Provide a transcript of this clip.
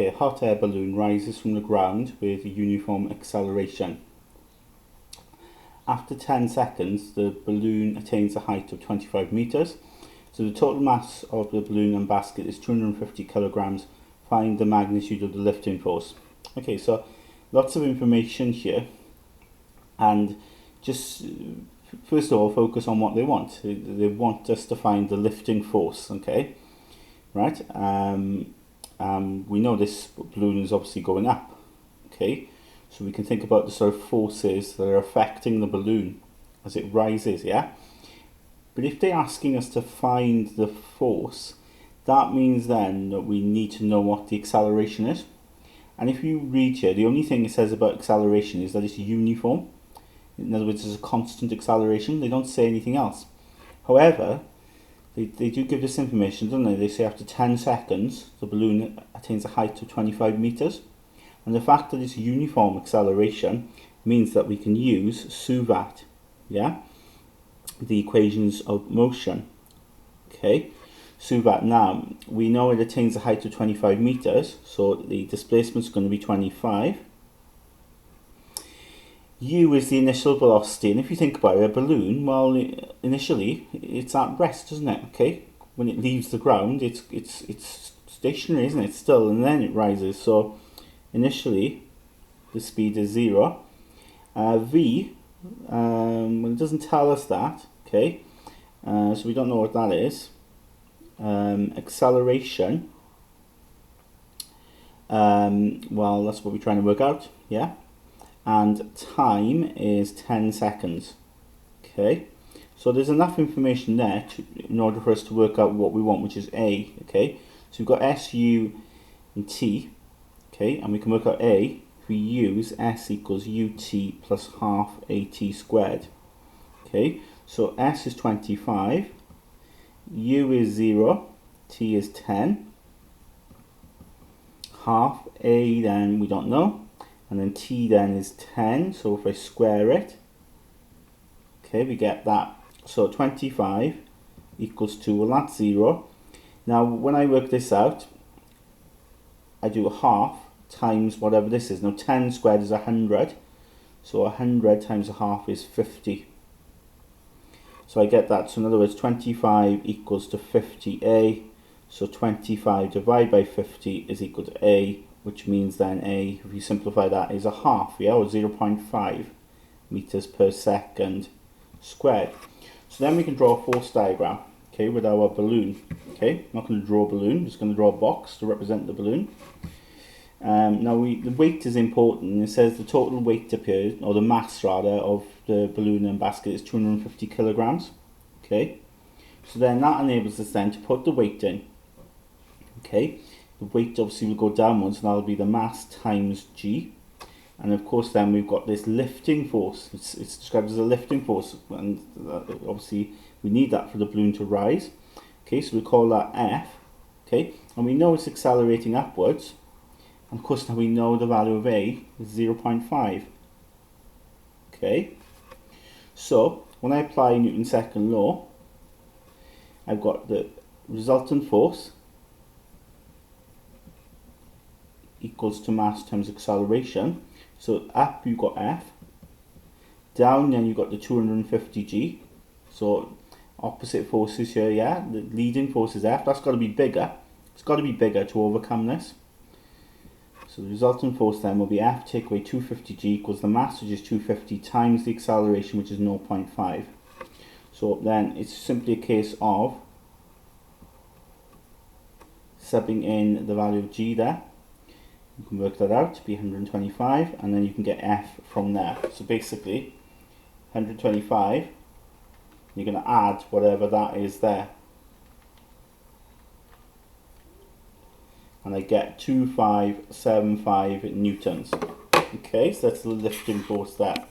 Okay, a hot air balloon rises from the ground with uniform acceleration. After 10 seconds, the balloon attains a height of 25 meters. So the total mass of the balloon and basket is 250 kilograms. Find the magnitude of the lifting force. Okay, so lots of information here, and just first of all focus on what they want. They want us to find the lifting force, okay, right? We know this balloon is obviously going up, okay, so we can think about the sort of forces that are affecting the balloon as it rises, yeah? But if they're asking us to find the force, that means then that we need to know what the acceleration is. And if you read here, the only thing it says about acceleration is that it's uniform. In other words, it's a constant acceleration. They don't say anything else. However, they do give this information, don't they? They say after 10 seconds, the balloon attains a height of 25 meters. And the fact that it's uniform acceleration means that we can use SUVAT, yeah? The equations of motion, okay? SUVAT, now, we know it attains a height of 25 meters, so the displacement is going to be 25. U is the initial velocity, and if you think about it, a balloon, well, initially it's at rest, isn't it? Okay, when it leaves the ground, it's stationary, isn't it? Still, and then it rises. So initially, the speed is 0. V, well, it doesn't tell us that. Okay, so we don't know what that is. Acceleration. Well, that's what we're trying to work out. Yeah. And time is 10 seconds. Okay, so there's enough information there in order for us to work out what we want, which is A. Okay, so we've got S, U, and T. Okay, and we can work out A if we use S equals UT plus half AT squared. Okay, so S is 25, U is 0, T is 10, half A then we don't know, and then T then is 10, so if I square it, okay, we get that. So 25 equals 2, well that's 0. Now when I work this out, I do half times whatever this is. Now 10 squared is 100, so 100 times a half is 50. So I get that, so in other words 25 equals to 50A, so 25 divided by 50 is equal to A, which means then A, if you simplify that, is a half, yeah, or 0.5 meters per second squared. So then we can draw a force diagram, okay, with our balloon. Okay, I'm not going to draw a balloon, I'm just going to draw a box to represent the balloon. Now the weight is important. It says the total weight appears, or the mass rather, of the balloon and basket is 250 kilograms. Okay, so then that enables us then to put the weight in. Okay, the weight obviously will go downwards, and that'll be the mass times G. And of course then we've got this lifting force. It's described as a lifting force, and obviously we need that for the balloon to rise. Okay, so we call that F. Okay, and we know it's accelerating upwards. And of course now we know the value of A is 0.5. Okay, so when I apply Newton's second law, I've got the resultant force equals to mass times acceleration. So up you've got F, down then you've got the 250G. So opposite forces here, yeah, the leading force is F. That's got to be bigger. It's got to be bigger to overcome this. So the resultant force then will be F take away 250G equals the mass, which is 250, times the acceleration, which is 0.5. So then it's simply a case of subbing in the value of G there. You can work that out to be 125, and then you can get F from there. So basically 125, you're going to add whatever that is there, and I get 2575 newtons. Okay, so that's the lifting force there.